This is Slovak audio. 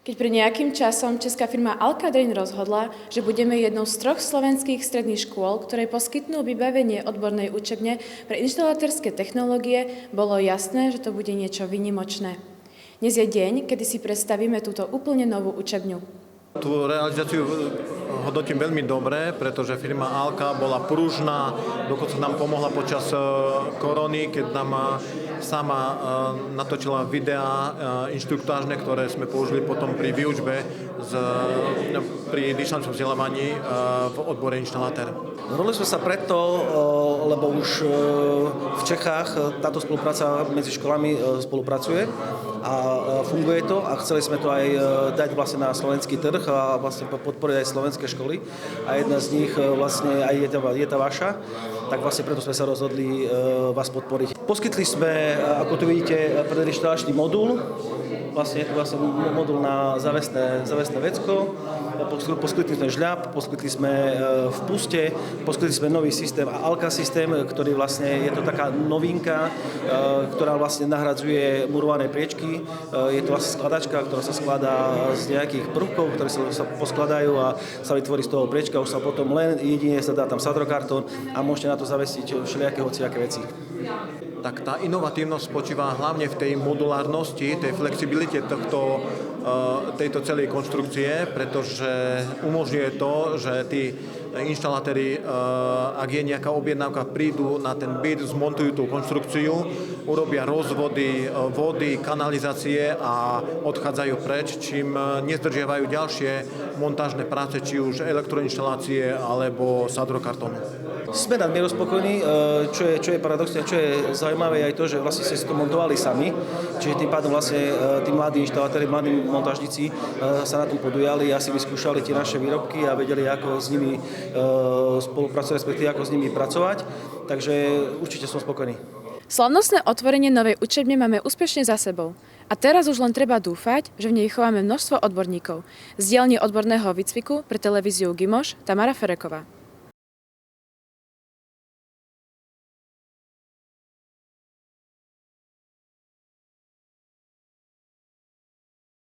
Keď pred nejakým časom česká firma Alcadrin rozhodla, že budeme jednou z 3 slovenských stredných škôl, ktoré poskytnú vybavenie odbornej učebne pre inštalatérske technológie, bolo jasné, že to bude niečo výnimočné. Dnes je deň, kedy si predstavíme túto úplne novú učebňu. Tú realizáciu hodnotím veľmi dobre, pretože firma Alka bola pružná, dokonca nám pomohla počas korony, keď nám sama natočila videá inštruktážne, ktoré sme použili potom pri výučbe pri dištančnom vzdelávaní v odbore inštalatér. Rozhodli sme sa preto, lebo už v Čechách táto spolupráca medzi školami spolupracuje a funguje to a chceli sme to aj dať vlastne na slovenský trh a vlastne podporiť aj slovenské školy a jedna z nich vlastne aj je tá vaša, tak vlastne preto sme sa rozhodli vás podporiť. Poskytli sme, ako tu vidíte, predinštalačný modul, vlastne je to vlastne modul na zavesné vecko, poskytli sme žľab, poskytli sme v puste, poskytli sme nový systém Alka systém, ktorý vlastne je to taká novinka, ktorá vlastne nahradzuje murované priečky. Je to vlastne skladačka, ktorá sa skladá z nejakých prvkov, ktoré sa poskladajú a sa vytvorí z toho priečka, už sa potom len jedine sa dá tam sadrokartón a môžete na to zavesiť všelijaké hociaké veci. Tak tá inovatívnosť spočíva hlavne v tej modulárnosti, tej flexibilite tejto celej konštrukcie, pretože umožňuje to, že tí inštalatéri, ak je nejaká objednávka, prídu na ten byt, zmontujú tú konštrukciu, urobia rozvody vody, kanalizácie a odchádzajú preč, čím nezdržiavajú ďalšie montážne práce, či už elektroinštalácie alebo sadrokartónu. Sme nadmieru spokojní, čo je paradoxné, čo je zaujímavé aj to, že vlastne si to montovali sami, čiže tým pádom vlastne tí mladí inštalatéri, mladí montážnici sa na tom podujali a si vyskúšali tie naše výrobky a vedeli, ako s nimi spolupracovať, respektíve ako s nimi pracovať, takže určite som spokojný. Slavnostné otvorenie novej učebne máme úspešne za sebou. A teraz už len treba dúfať, že v nej chováme množstvo odborníkov. Z dielne odborného výcviku pre televíziu Gimoš Tamara Fereková.